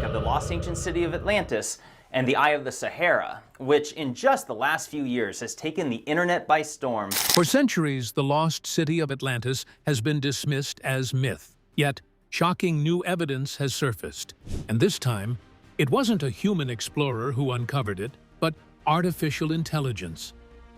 topic of the lost ancient city of Atlantis and the Eye of the Sahara, which in just the last few years has taken the internet by storm. For centuries, the lost city of Atlantis has been dismissed as myth. Yet, shocking new evidence has surfaced. And this time, it wasn't a human explorer who uncovered it, but artificial intelligence.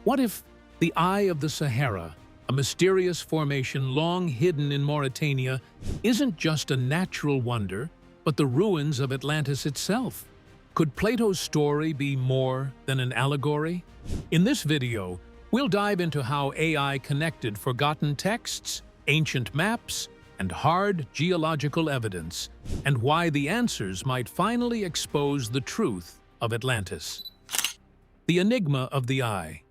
What if the Eye of the Sahara, a mysterious formation long hidden in Mauritania, isn't just a natural wonder, but the ruins of Atlantis itself? Could Plato's story be more than an allegory? In this video, we'll dive into how AI connected forgotten texts, ancient maps, and hard geological evidence, and why the answers might finally expose the truth of Atlantis. The enigma of the Eye.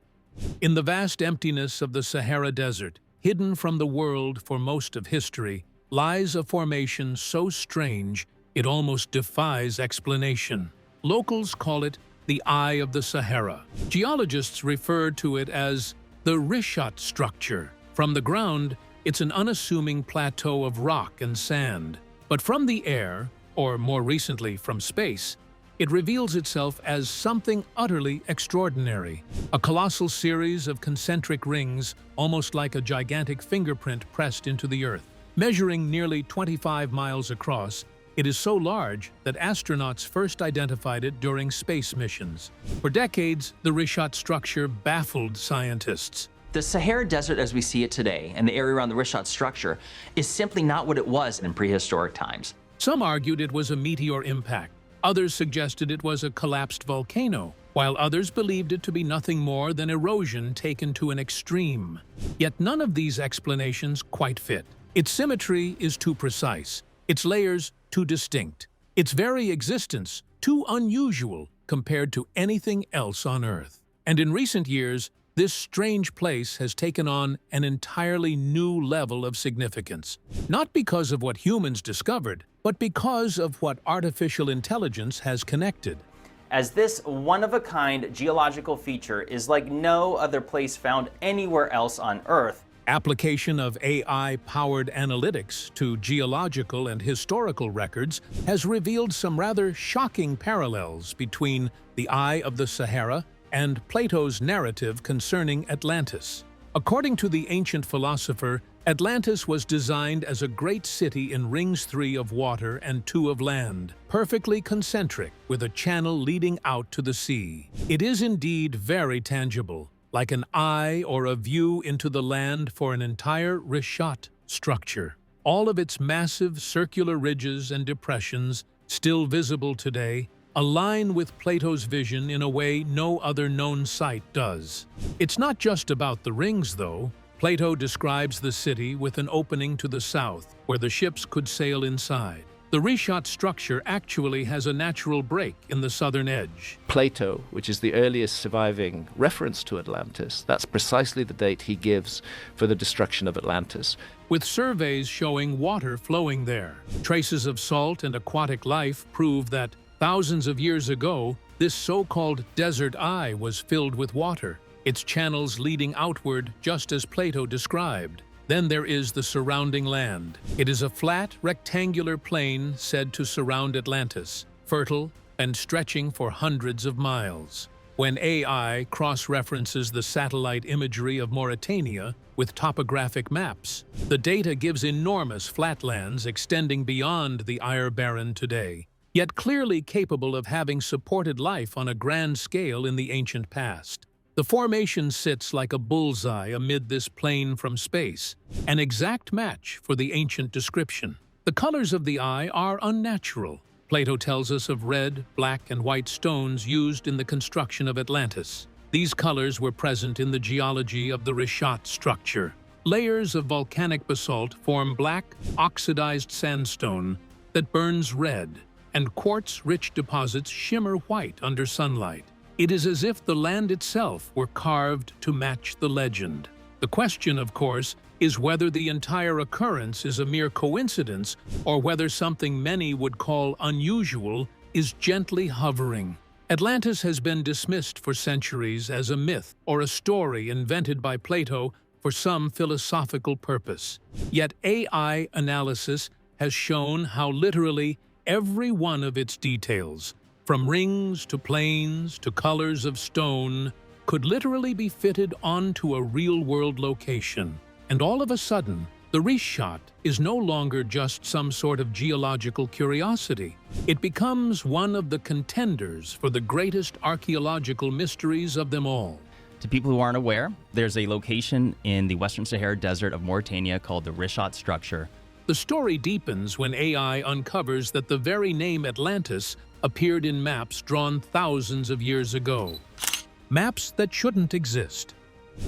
In the vast emptiness of the Sahara Desert, hidden from the world for most of history, lies a formation so strange it almost defies explanation. Locals call it the Eye of the Sahara. Geologists refer to it as the Richat structure. From the ground, it's an unassuming plateau of rock and sand. But from the air, or more recently from space, it reveals itself as something utterly extraordinary. A colossal series of concentric rings, almost like a gigantic fingerprint pressed into the Earth. Measuring nearly 25 miles across, it is so large that astronauts first identified it during space missions. For decades, the Richat structure baffled scientists. The Sahara Desert as we see it today, and the area around the Richat structure, is simply not what it was in prehistoric times. Some argued it was a meteor impact. Others suggested it was a collapsed volcano, while others believed it to be nothing more than erosion taken to an extreme. Yet none of these explanations quite fit. Its symmetry is too precise, its layers too distinct, its very existence too unusual compared to anything else on Earth. And in recent years, this strange place has taken on an entirely new level of significance. Not because of what humans discovered, but because of what artificial intelligence has connected. As this one-of-a-kind geological feature is like no other place found anywhere else on Earth. Application of AI-powered analytics to geological and historical records has revealed some rather shocking parallels between the Eye of the Sahara and Plato's narrative concerning Atlantis. According to the ancient philosopher, Atlantis was designed as a great city in rings 3 of water and 2 of land, perfectly concentric, with a channel leading out to the sea. It is indeed very tangible, like an eye or a view into the land for an entire Richat structure. All of its massive circular ridges and depressions, still visible today, align with Plato's vision in a way no other known site does. It's not just about the rings, though. Plato describes the city with an opening to the south, where the ships could sail inside. The Richat structure actually has a natural break in the southern edge. Plato, which is the earliest surviving reference to Atlantis, that's precisely the date he gives for the destruction of Atlantis. With surveys showing water flowing there. Traces of salt and aquatic life prove that thousands of years ago, this so-called desert eye was filled with water, its channels leading outward just as Plato described. Then there is the surrounding land. It is a flat, rectangular plain said to surround Atlantis, fertile and stretching for hundreds of miles. When AI cross-references the satellite imagery of Mauritania with topographic maps, the data gives enormous flatlands extending beyond the Ire Barren today, yet clearly capable of having supported life on a grand scale in the ancient past. The formation sits like a bullseye amid this plain from space, an exact match for the ancient description. The colors of the eye are unnatural. Plato tells us of red, black, and white stones used in the construction of Atlantis. These colors were present in the geology of the Richat structure. Layers of volcanic basalt form black, oxidized sandstone that burns red, and quartz-rich deposits shimmer white under sunlight. It is as if the land itself were carved to match the legend. The question, of course, is whether the entire occurrence is a mere coincidence or whether something many would call unusual is gently hovering. Atlantis has been dismissed for centuries as a myth or a story invented by Plato for some philosophical purpose. Yet AI analysis has shown how literally every one of its details, from rings to planes to colors of stone, could literally be fitted onto a real-world location. And all of a sudden, the Richat is no longer just some sort of geological curiosity. It becomes one of the contenders for the greatest archaeological mysteries of them all. To people who aren't aware, there's a location in the Western Sahara Desert of Mauritania called the Richat structure. The story deepens when AI uncovers that the very name Atlantis appeared in maps drawn thousands of years ago. Maps that shouldn't exist.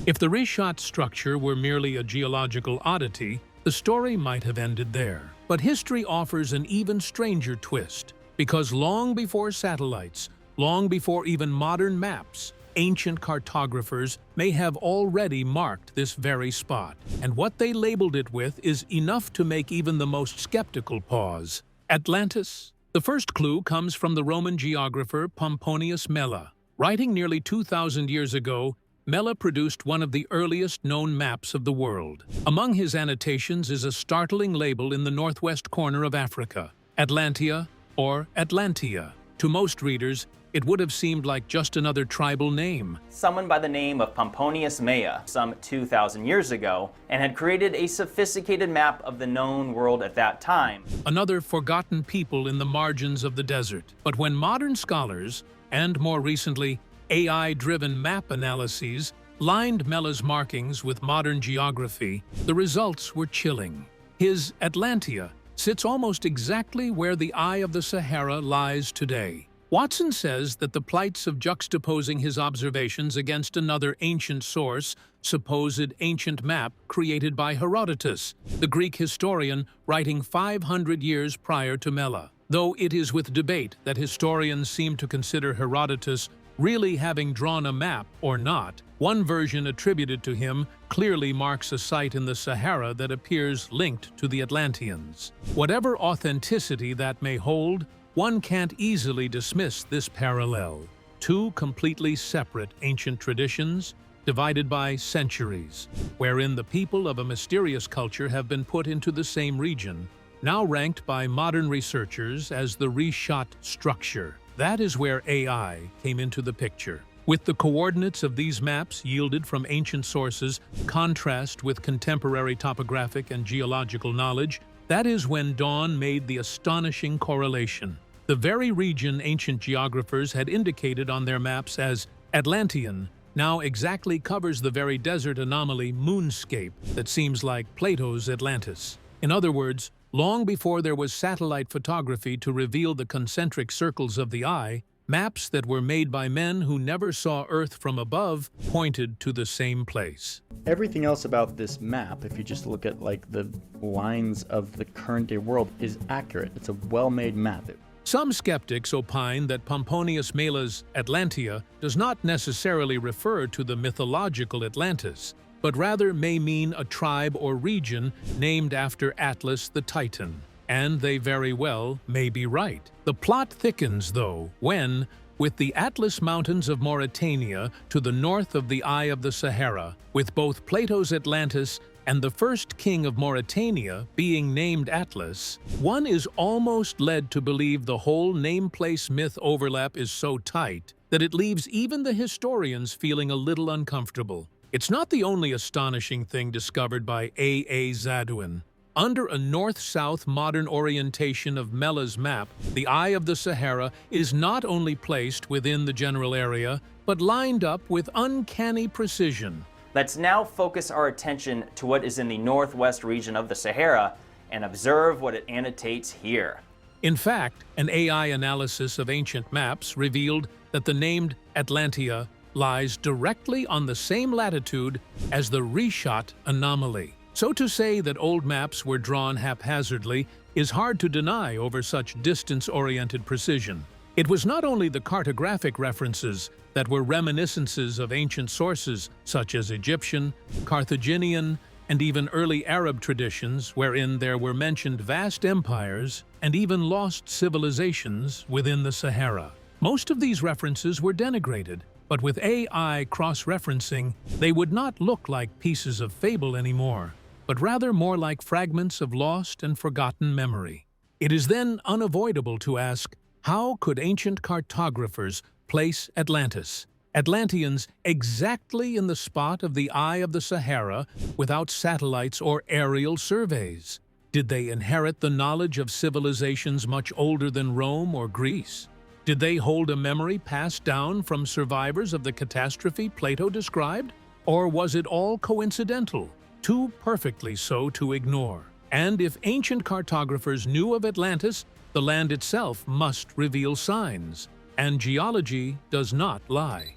If the Richat structure were merely a geological oddity, the story might have ended there. But history offers an even stranger twist, because long before satellites, long before even modern maps, ancient cartographers may have already marked this very spot. And what they labeled it with is enough to make even the most skeptical pause. Atlantis? The first clue comes from the Roman geographer Pomponius Mela. Writing nearly 2,000 years ago, Mela produced one of the earliest known maps of the world. Among his annotations is a startling label in the northwest corner of Africa, Atlantia or Atlantia. To most readers, it would have seemed like just another tribal name. Someone by the name of Pomponius Mela, some 2,000 years ago, and had created a sophisticated map of the known world at that time. Another forgotten people in the margins of the desert. But when modern scholars, and more recently, AI-driven map analyses, lined Mela's markings with modern geography, the results were chilling. His Atlantia sits almost exactly where the Eye of the Sahara lies today. Watson says that the plights of juxtaposing his observations against another ancient source, supposed ancient map created by Herodotus, the Greek historian writing 500 years prior to Mela. Though it is with debate that historians seem to consider Herodotus really having drawn a map or not, one version attributed to him clearly marks a site in the Sahara that appears linked to the Atlanteans. Whatever authenticity that may hold, one can't easily dismiss this parallel. Two completely separate ancient traditions, divided by centuries, wherein the people of a mysterious culture have been put into the same region, now ranked by modern researchers as the Richat structure. That is where AI came into the picture. With the coordinates of these maps yielded from ancient sources contrast with contemporary topographic and geological knowledge, that is when Dawn made the astonishing correlation. The very region ancient geographers had indicated on their maps as Atlantean now exactly covers the very desert anomaly moonscape that seems like Plato's Atlantis. In other words, long before there was satellite photography to reveal the concentric circles of the eye, maps that were made by men who never saw Earth from above pointed to the same place. Everything else about this map, if you just look at like the lines of the current day world, is accurate. It's a well-made map. Some skeptics opine that Pomponius Mela's Atlantia does not necessarily refer to the mythological Atlantis, but rather may mean a tribe or region named after Atlas the Titan. And they very well may be right. The plot thickens, though, when, with the Atlas Mountains of Mauritania to the north of the Eye of the Sahara, with both Plato's Atlantis and the first king of Mauritania being named Atlas, one is almost led to believe the whole name-place myth overlap is so tight that it leaves even the historians feeling a little uncomfortable. It's not the only astonishing thing discovered by A.A. Zadouin. Under a north-south modern orientation of Mela's map, the Eye of the Sahara is not only placed within the general area, but lined up with uncanny precision. Let's now focus our attention to what is in the northwest region of the Sahara and observe what it annotates here. In fact, an AI analysis of ancient maps revealed that the named Atlantia lies directly on the same latitude as the Richat anomaly. So to say that old maps were drawn haphazardly is hard to deny over such distance-oriented precision. It was not only the cartographic references that were reminiscences of ancient sources such as Egyptian, Carthaginian, and even early Arab traditions wherein there were mentioned vast empires and even lost civilizations within the Sahara. Most of these references were denigrated, but with AI cross-referencing, they would not look like pieces of fable anymore, but rather more like fragments of lost and forgotten memory. It is then unavoidable to ask, how could ancient cartographers place Atlantis, Atlanteans, exactly in the spot of the Eye of the Sahara without satellites or aerial surveys? Did they inherit the knowledge of civilizations much older than Rome or Greece? Did they hold a memory passed down from survivors of the catastrophe Plato described? Or was it all coincidental, too perfectly so to ignore? And if ancient cartographers knew of Atlantis, the land itself must reveal signs, and geology does not lie.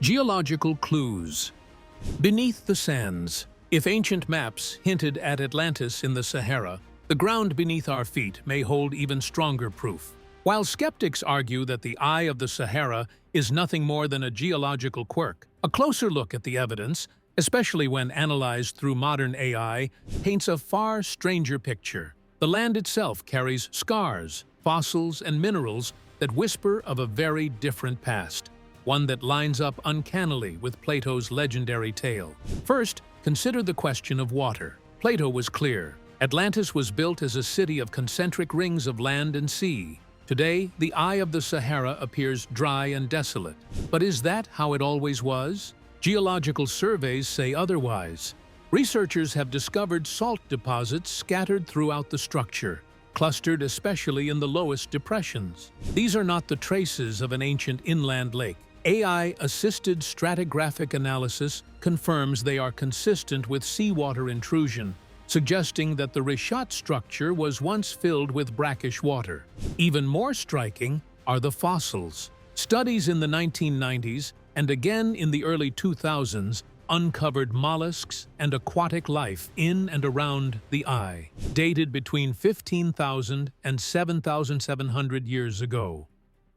Geological clues. Beneath the sands. If ancient maps hinted at Atlantis in the Sahara, the ground beneath our feet may hold even stronger proof. While skeptics argue that the Eye of the Sahara is nothing more than a geological quirk, a closer look at the evidence, especially when analyzed through modern AI, paints a far stranger picture. The land itself carries scars, fossils, and minerals that whisper of a very different past, one that lines up uncannily with Plato's legendary tale. First, consider the question of water. Plato was clear. Atlantis was built as a city of concentric rings of land and sea. Today, the Eye of the Sahara appears dry and desolate. But is that how it always was? Geological surveys say otherwise. Researchers have discovered salt deposits scattered throughout the structure, clustered especially in the lowest depressions. These are not the traces of an ancient inland lake. AI-assisted stratigraphic analysis confirms they are consistent with seawater intrusion, suggesting that the Rishat structure was once filled with brackish water. Even more striking are the fossils. Studies in the 1990s and again in the early 2000s uncovered mollusks and aquatic life in and around the Eye, dated between 15,000 and 7,700 years ago.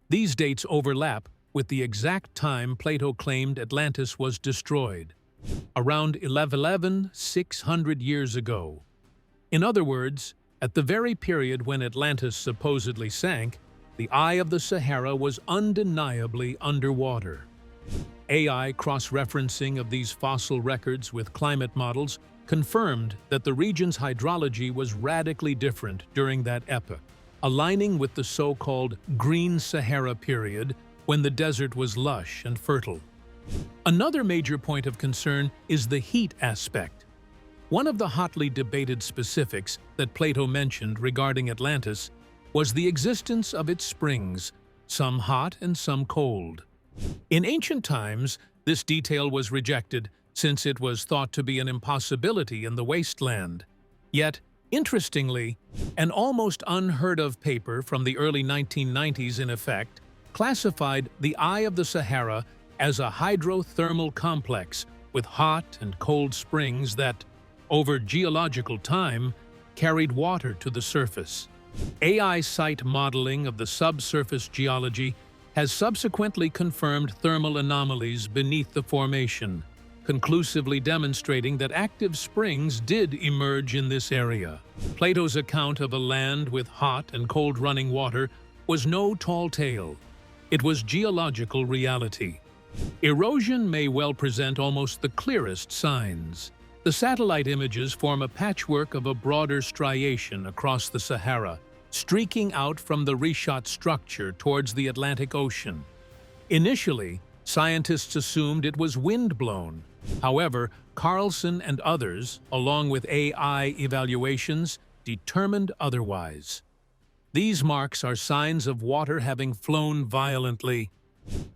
These dates overlap with the exact time Plato claimed Atlantis was destroyed, around 11,600 years ago. In other words, at the very period when Atlantis supposedly sank, the Eye of the Sahara was undeniably underwater. AI cross-referencing of these fossil records with climate models confirmed that the region's hydrology was radically different during that epoch, aligning with the so-called Green Sahara period when the desert was lush and fertile. Another major point of concern is the heat aspect. One of the hotly debated specifics that Plato mentioned regarding Atlantis was the existence of its springs, some hot and some cold. In ancient times, this detail was rejected since it was thought to be an impossibility in the wasteland. Yet, interestingly, an almost unheard-of paper from the early 1990s in effect classified the Eye of the Sahara as a hydrothermal complex with hot and cold springs that, over geological time, carried water to the surface. AI site modeling of the subsurface geology has subsequently confirmed thermal anomalies beneath the formation, conclusively demonstrating that active springs did emerge in this area. Plato's account of a land with hot and cold running water was no tall tale. It was geological reality. Erosion may well present almost the clearest signs. The satellite images form a patchwork of a broader striation across the Sahara, streaking out from the Rishat structure towards the Atlantic Ocean. Initially, scientists assumed it was wind-blown. However, Carlson and others, along with AI evaluations, determined otherwise. These marks are signs of water having flown violently.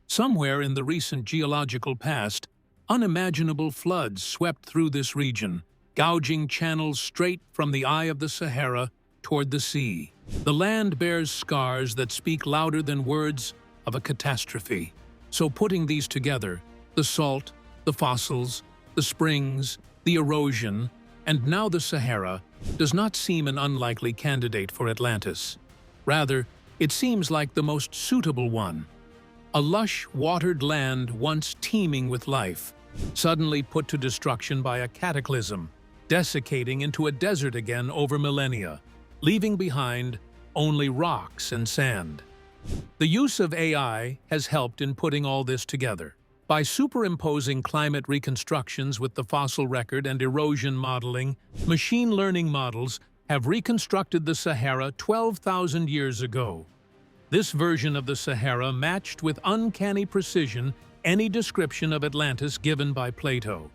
Somewhere in the recent geological past, unimaginable floods swept through this region, gouging channels straight from the Eye of the Sahara toward the sea. The land bears scars that speak louder than words of a catastrophe. So putting these together, the salt, the fossils, the springs, the erosion, and now the Sahara, does not seem an unlikely candidate for Atlantis. Rather, it seems like the most suitable one. A lush, watered land once teeming with life, suddenly put to destruction by a cataclysm, desiccating into a desert again over millennia, leaving behind only rocks and sand. The use of AI has helped in putting all this together. By superimposing climate reconstructions with the fossil record and erosion modeling, machine learning models have reconstructed the Sahara 12,000 years ago. This version of the Sahara matched with uncanny precision any description of Atlantis given by Plato.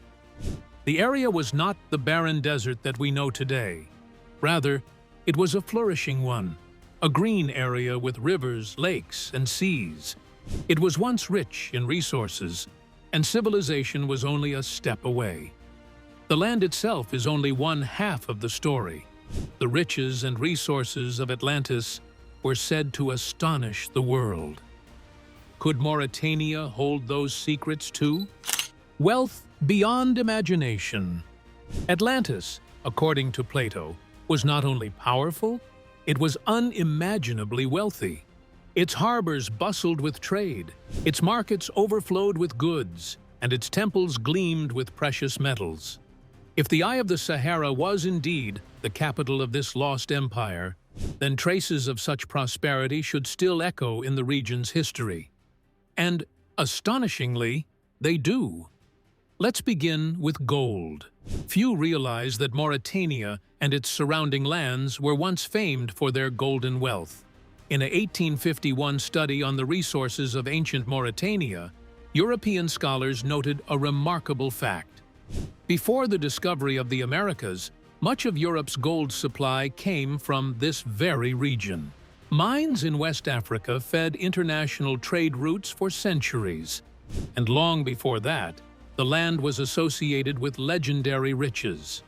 The area was not the barren desert that we know today. Rather, it was a flourishing one, a green area with rivers, lakes, and seas. It was once rich in resources, and civilization was only a step away. The land itself is only one half of the story. The riches and resources of Atlantis were said to astonish the world. Could Mauritania hold those secrets too? Wealth beyond imagination. Atlantis, according to Plato, was not only powerful, it was unimaginably wealthy. Its harbors bustled with trade, its markets overflowed with goods, and its temples gleamed with precious metals. If the Eye of the Sahara was indeed the capital of this lost empire, then traces of such prosperity should still echo in the region's history. And, astonishingly, they do. Let's begin with gold. Few realize that Mauritania and its surrounding lands were once famed for their golden wealth. In a 1851 study on the resources of ancient Mauritania, European scholars noted a remarkable fact. Before the discovery of the Americas, much of Europe's gold supply came from this very region. Mines in West Africa fed international trade routes for centuries. And long before that, the land was associated with legendary riches.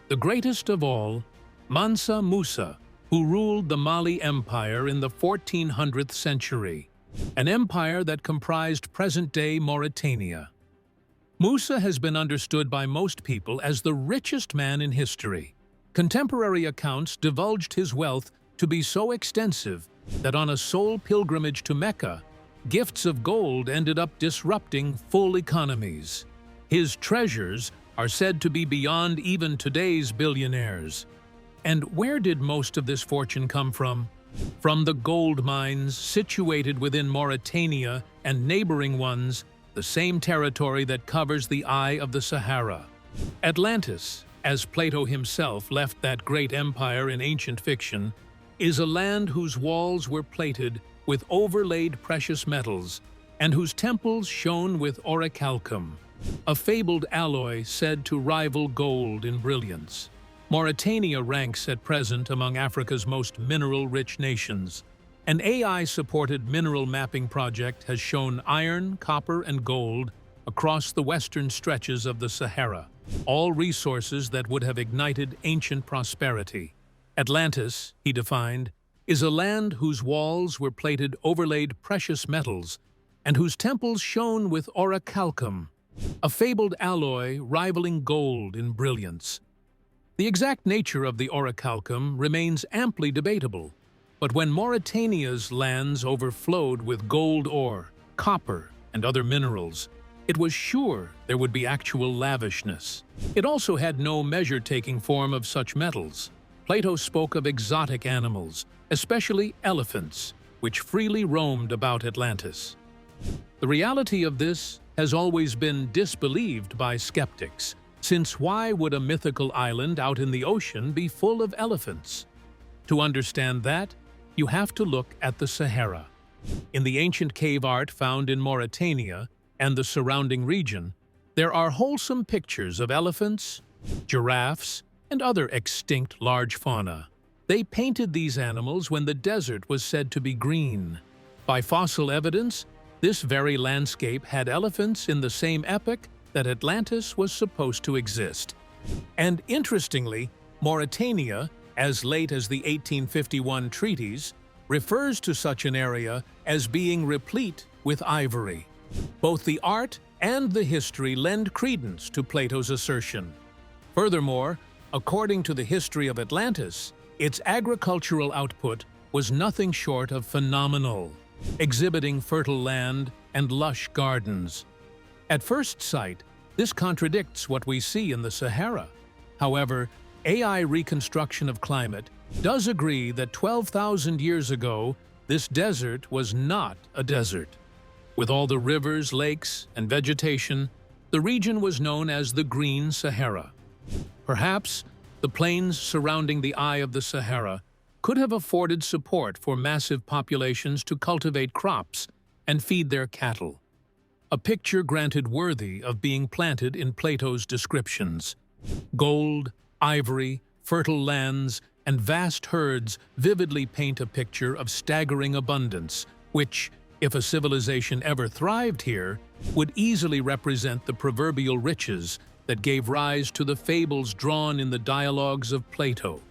The greatest of all, Mansa Musa, who ruled the Mali Empire in the 1400th century, an empire that comprised present-day Mauritania. Musa has been understood by most people as the richest man in history. Contemporary accounts divulged his wealth to be so extensive that on a sole pilgrimage to Mecca, gifts of gold ended up disrupting full economies. His treasures are said to be beyond even today's billionaires. And where did most of this fortune come from? From the gold mines situated within Mauritania and neighboring ones, the same territory that covers the Eye of the Sahara. Atlantis, as Plato himself left that great empire in ancient fiction, is a land whose walls were plated with overlaid precious metals and whose temples shone with orichalcum, a fabled alloy said to rival gold in brilliance. Mauritania ranks at present among Africa's most mineral-rich nations. An AI-supported mineral mapping project has shown iron, copper, and gold across the western stretches of the Sahara, all resources that would have ignited ancient prosperity. Atlantis, he defined, is a land whose walls were plated overlaid precious metals and whose temples shone with orichalcum, a fabled alloy rivaling gold in brilliance. The exact nature of the orichalcum remains amply debatable, but when Mauritania's lands overflowed with gold ore, copper, and other minerals, it was sure there would be actual lavishness. It also had no measure-taking form of such metals. Plato spoke of exotic animals, especially elephants, which freely roamed about Atlantis. The reality of this has always been disbelieved by skeptics, since why would a mythical island out in the ocean be full of elephants? To understand that, you have to look at the Sahara. In the ancient cave art found in Mauritania and the surrounding region, there are wholesome pictures of elephants, giraffes, and other extinct large fauna. They painted these animals when the desert was said to be green. By fossil evidence, this very landscape had elephants in the same epoch that Atlantis was supposed to exist. And interestingly, Mauritania, as late as the 1851 treaties, refers to such an area as being replete with ivory. Both the art and the history lend credence to Plato's assertion. Furthermore, according to the history of Atlantis, its agricultural output was nothing short of phenomenal, exhibiting fertile land and lush gardens. At first sight, this contradicts what we see in the Sahara. However, AI reconstruction of climate does agree that 12,000 years ago, this desert was not a desert. With all the rivers, lakes, and vegetation, the region was known as the Green Sahara. Perhaps The plains surrounding the Eye of the Sahara could have afforded support for massive populations to cultivate crops and feed their cattle. A picture granted worthy of being planted in Plato's descriptions. Gold, ivory, fertile lands, and vast herds vividly paint a picture of staggering abundance, which, if a civilization ever thrived here, would easily represent the proverbial riches that gave rise to the fables drawn in the dialogues of Plato.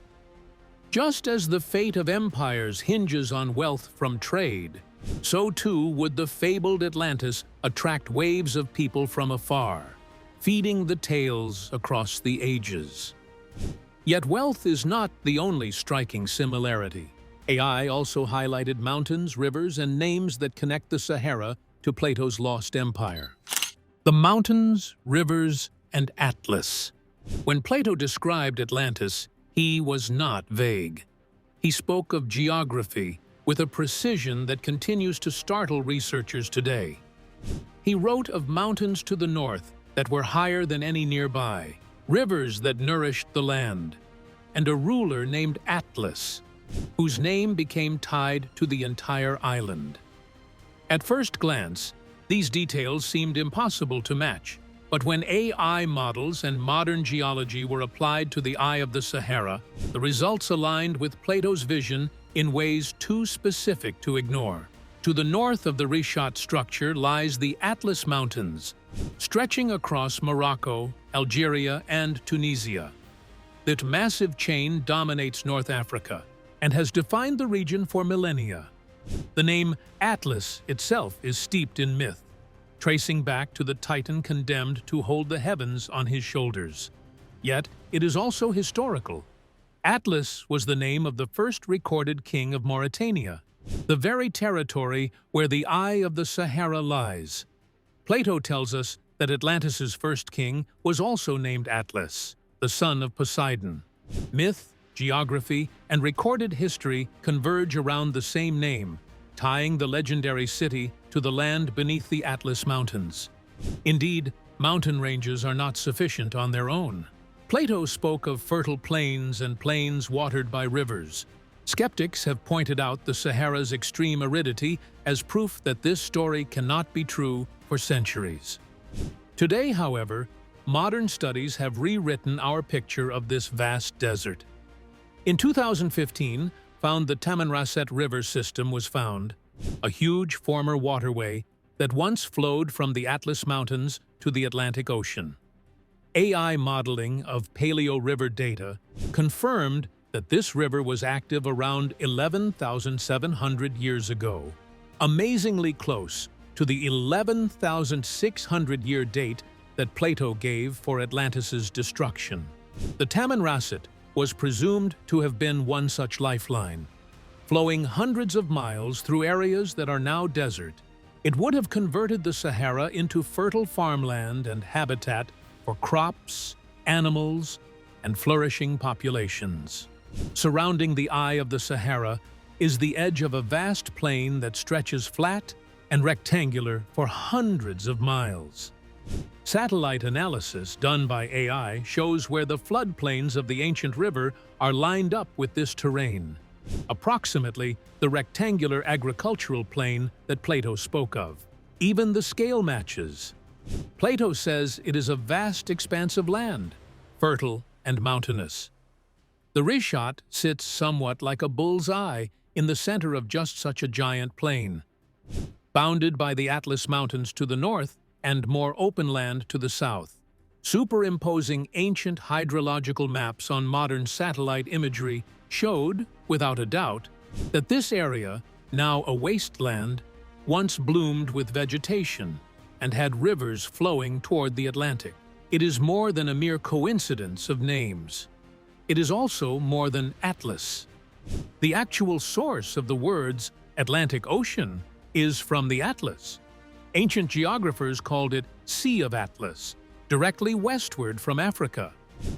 Just as the fate of empires hinges on wealth from trade, so too would the fabled Atlantis attract waves of people from afar, feeding the tales across the ages. Yet wealth is not the only striking similarity. AI also highlighted mountains, rivers, and names that connect the Sahara to Plato's lost empire. The mountains, rivers, and Atlas. When Plato described Atlantis, he was not vague. He spoke of geography with a precision that continues to startle researchers today. He wrote of mountains to the north that were higher than any nearby, rivers that nourished the land, and a ruler named Atlas, whose name became tied to the entire island. At first glance, these details seemed impossible to match, but when AI models and modern geology were applied to the Eye of the Sahara, the results aligned with Plato's vision in ways too specific to ignore. To the north of the reshot structure lies the Atlas Mountains, stretching across Morocco, Algeria, and Tunisia. That massive chain dominates North Africa and has defined the region for millennia. The name Atlas itself is steeped in myth, tracing back to the Titan condemned to hold the heavens on his shoulders. Yet, it is also historical. Atlas was the name of the first recorded king of Mauritania, the very territory where the Eye of the Sahara lies. Plato tells us that Atlantis's first king was also named Atlas, the son of Poseidon. Myth, geography, and recorded history converge around the same name, tying the legendary city to the land beneath the Atlas Mountains. Indeed, mountain ranges are not sufficient on their own. Plato spoke of fertile plains and plains watered by rivers. Skeptics have pointed out the Sahara's extreme aridity as proof that this story cannot be true for centuries. Today, however, modern studies have rewritten our picture of this vast desert. In 2015, the Tamanrasset River system was found, a huge former waterway that once flowed from the Atlas Mountains to the Atlantic Ocean. AI modeling of Paleo River data confirmed that this river was active around 11,700 years ago, amazingly close to the 11,600-year date that Plato gave for Atlantis's destruction. The Tamanrasset was presumed to have been one such lifeline. Flowing hundreds of miles through areas that are now desert, it would have converted the Sahara into fertile farmland and habitat for crops, animals, and flourishing populations. Surrounding the Eye of the Sahara is the edge of a vast plain that stretches flat and rectangular for hundreds of miles. Satellite analysis done by AI shows where the floodplains of the ancient river are lined up with this terrain, approximately the rectangular agricultural plain that Plato spoke of. Even the scale matches. Plato says it is a vast expanse of land, fertile and mountainous. The reshot sits somewhat like a bull's eye in the center of just such a giant plain, bounded by the Atlas Mountains to the north and more open land to the south. Superimposing ancient hydrological maps on modern satellite imagery showed, without a doubt, that this area, now a wasteland, once bloomed with vegetation and had rivers flowing toward the Atlantic. It is more than a mere coincidence of names. It is also more than Atlas. The actual source of the words Atlantic Ocean is from the Atlas. Ancient geographers called it Sea of Atlas, directly westward from Africa,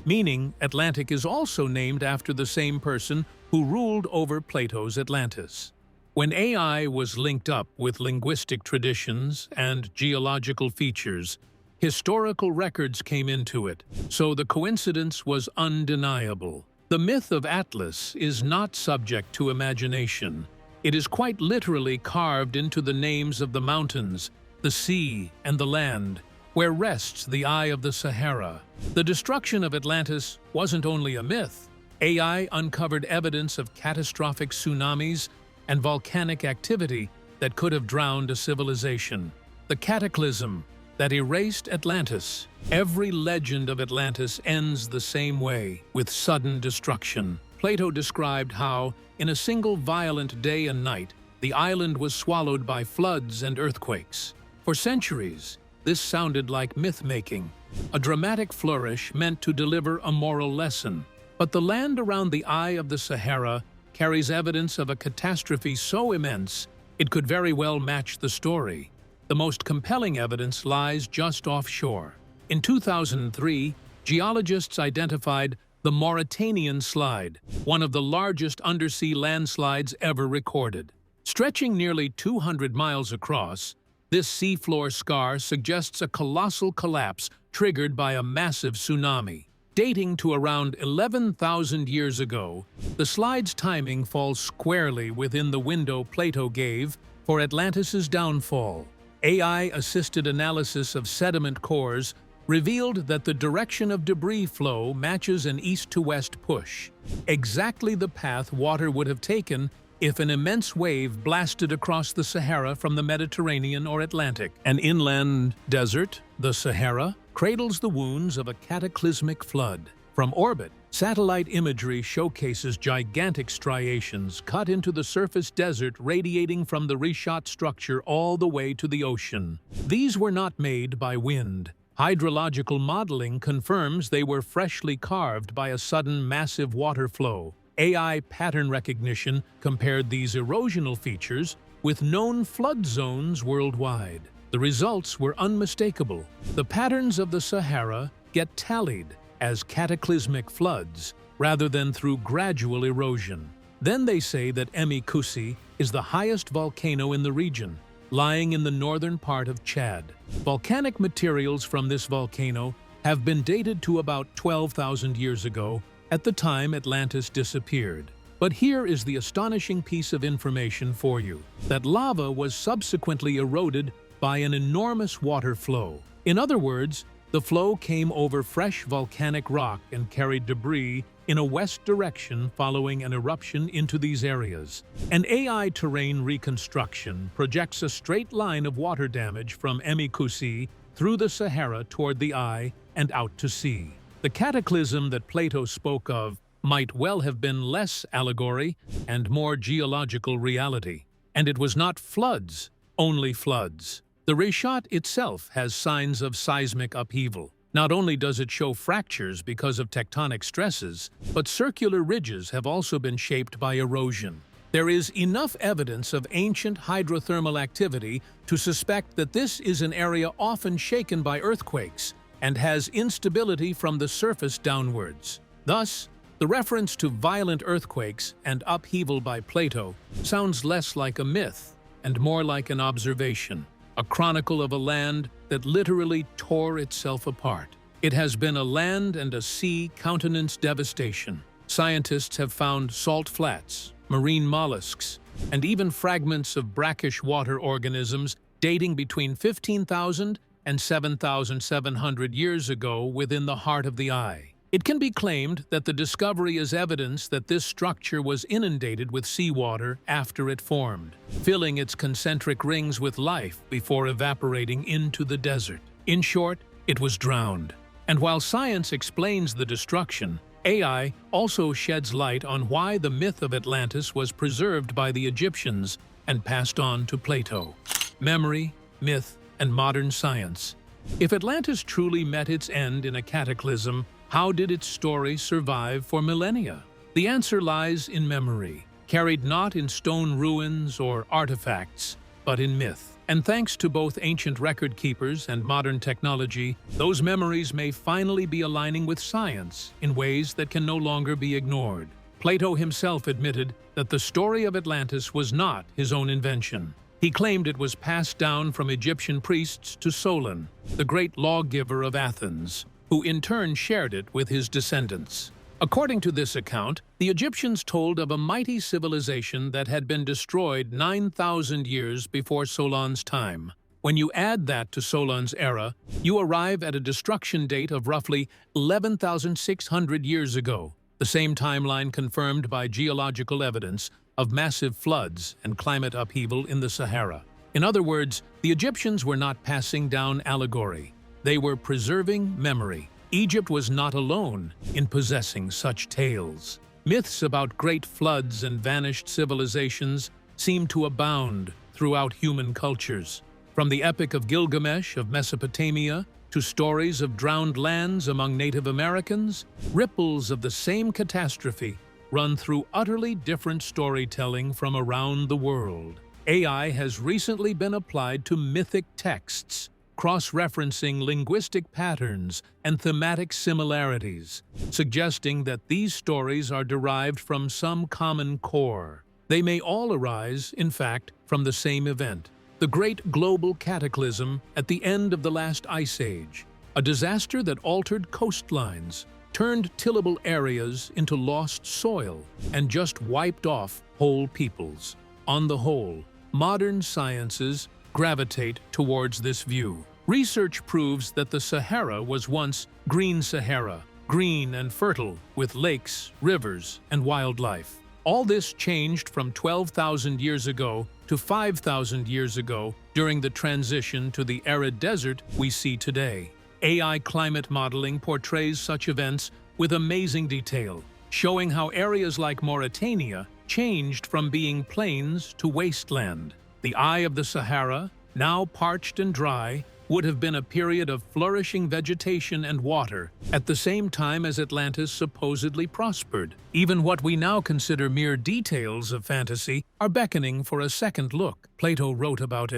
meaning Atlantic is also named after the same person who ruled over Plato's Atlantis. When AI was linked up with linguistic traditions and geological features, Historical records came into it, so the coincidence was undeniable. The myth of Atlas is not subject to imagination. It is quite literally carved into the names of the mountains, the sea, and the land, where rests the Eye of the Sahara. The destruction of Atlantis wasn't only a myth. AI uncovered evidence of catastrophic tsunamis and volcanic activity that could have drowned a civilization. The cataclysm that erased Atlantis. Every legend of Atlantis ends the same way, with sudden destruction. Plato described how, in a single violent day and night, the island was swallowed by floods and earthquakes. For centuries, this sounded like myth-making, a dramatic flourish meant to deliver a moral lesson. But the land around the Eye of the Sahara carries evidence of a catastrophe so immense it could very well match the story. The most compelling evidence lies just offshore. In 2003, geologists identified the Mauritanian slide, one of the largest undersea landslides ever recorded. Stretching nearly 200 miles across, this seafloor scar suggests a colossal collapse triggered by a massive tsunami. Dating to around 11,000 years ago, the slide's timing falls squarely within the window Plato gave for Atlantis' downfall. AI-assisted analysis of sediment cores revealed that the direction of debris flow matches an east-to-west push, exactly the path water would have taken if an immense wave blasted across the Sahara from the Mediterranean or Atlantic. An inland desert, the Sahara, cradles the wounds of a cataclysmic flood. From orbit, satellite imagery showcases gigantic striations cut into the surface desert radiating from the reshot structure all the way to the ocean. These were not made by wind. Hydrological modeling confirms they were freshly carved by a sudden massive water flow. AI pattern recognition compared these erosional features with known flood zones worldwide. The results were unmistakable. The patterns of the Sahara get tallied as cataclysmic floods rather than through gradual erosion. Then they say that Emi is the highest volcano in the region, lying in the northern part of Chad. Volcanic materials from this volcano have been dated to about 12,000 years ago, at the time Atlantis disappeared. But here is the astonishing piece of information for you, that lava was subsequently eroded by an enormous water flow. In other words, the flow came over fresh volcanic rock and carried debris in a west direction following an eruption into these areas. An AI terrain reconstruction projects a straight line of water damage from Emi through the Sahara toward the Eye and out to sea. The cataclysm that Plato spoke of might well have been less allegory and more geological reality. And it was not floods, only floods. The reshot itself has signs of seismic upheaval. Not only does it show fractures because of tectonic stresses, but circular ridges have also been shaped by erosion. There is enough evidence of ancient hydrothermal activity to suspect that this is an area often shaken by earthquakes and has instability from the surface downwards. Thus, the reference to violent earthquakes and upheaval by Plato sounds less like a myth and more like an observation, a chronicle of a land that literally tore itself apart. It has been a land and a sea countenance devastation. Scientists have found salt flats, marine mollusks, and even fragments of brackish water organisms dating between 15,000 and 7,700 years ago within the heart of the Eye. It can be claimed that the discovery is evidence that this structure was inundated with seawater after it formed, filling its concentric rings with life before evaporating into the desert. In short, it was drowned. And while science explains the destruction, AI also sheds light on why the myth of Atlantis was preserved by the Egyptians and passed on to Plato. Memory, myth, and modern science. If Atlantis truly met its end in a cataclysm, how did its story survive for millennia? The answer lies in memory, carried not in stone ruins or artifacts, but in myth. And thanks to both ancient record keepers and modern technology, those memories may finally be aligning with science in ways that can no longer be ignored. Plato himself admitted that the story of Atlantis was not his own invention. He claimed it was passed down from Egyptian priests to Solon, the great lawgiver of Athens, who in turn shared it with his descendants. According to this account, the Egyptians told of a mighty civilization that had been destroyed 9,000 years before Solon's time. When you add that to Solon's era, you arrive at a destruction date of roughly 11,600 years ago, the same timeline confirmed by geological evidence of massive floods and climate upheaval in the Sahara. In other words, the Egyptians were not passing down allegory. They were preserving memory. Egypt was not alone in possessing such tales. Myths about great floods and vanished civilizations seem to abound throughout human cultures. From the Epic of Gilgamesh of Mesopotamia to stories of drowned lands among Native Americans, ripples of the same catastrophe run through utterly different storytelling from around the world. AI has recently been applied to mythic texts, cross-referencing linguistic patterns and thematic similarities, suggesting that these stories are derived from some common core. They may all arise, in fact, from the same event, the great global cataclysm at the end of the last ice age, a disaster that altered coastlines, turned tillable areas into lost soil, and just wiped off whole peoples. On the whole, modern sciences gravitate towards this view. Research proves that the Sahara was once green Sahara, green and fertile, with lakes, rivers, and wildlife. All this changed from 12,000 years ago to 5,000 years ago during the transition to the arid desert we see today. AI climate modeling portrays such events with amazing detail, showing how areas like Mauritania changed from being plains to wasteland. The Eye of the Sahara, now parched and dry, would have been a period of flourishing vegetation and water, at the same time as Atlantis supposedly prospered. Even what we now consider mere details of fantasy are beckoning for a second look. Plato wrote about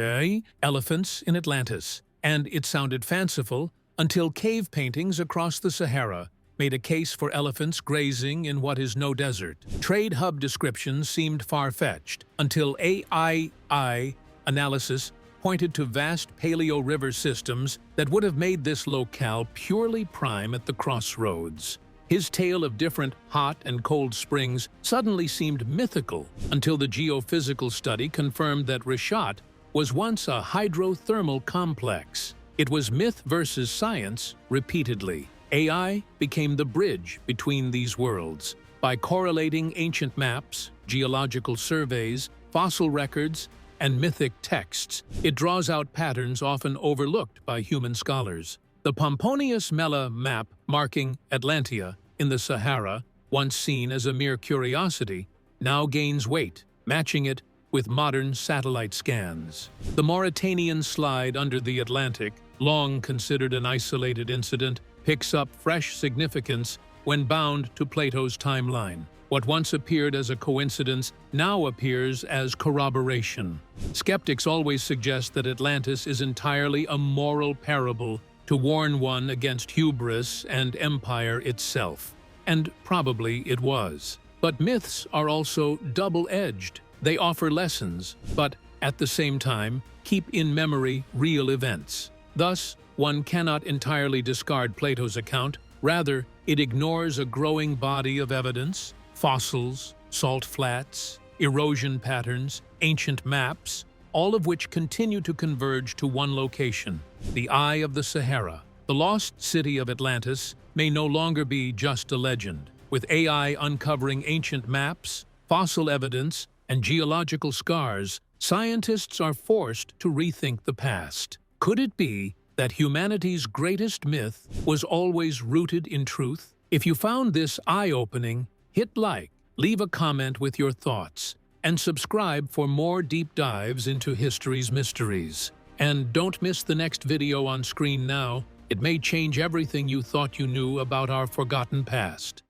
elephants in Atlantis, and it sounded fanciful until cave paintings across the Sahara made a case for elephants grazing in what is no desert. Trade hub descriptions seemed far-fetched until AI analysis pointed to vast paleo-river systems that would have made this locale purely prime at the crossroads. His tale of different hot and cold springs suddenly seemed mythical until the geophysical study confirmed that Rishat was once a hydrothermal complex. It was myth versus science repeatedly. AI became the bridge between these worlds. By correlating ancient maps, geological surveys, fossil records, and mythic texts, it draws out patterns often overlooked by human scholars. The Pomponius Mela map marking Atlantia in the Sahara, once seen as a mere curiosity, now gains weight, matching it with modern satellite scans. The Mauritanian slide under the Atlantic, long considered an isolated incident, picks up fresh significance when bound to Plato's timeline. What once appeared as a coincidence now appears as corroboration. Skeptics always suggest that Atlantis is entirely a moral parable to warn one against hubris and empire itself. And probably it was. But myths are also double-edged. They offer lessons, but at the same time, keep in memory real events. Thus, one cannot entirely discard Plato's account. Rather, it ignores a growing body of evidence: fossils, salt flats, erosion patterns, ancient maps, all of which continue to converge to one location, the Eye of the Sahara. The Lost City of Atlantis may no longer be just a legend. With AI uncovering ancient maps, fossil evidence, and geological scars, scientists are forced to rethink the past. Could it be that humanity's greatest myth was always rooted in truth? If you found this eye-opening, hit like, leave a comment with your thoughts, and subscribe for more deep dives into history's mysteries. And don't miss the next video on screen now. It may change everything you thought you knew about our forgotten past.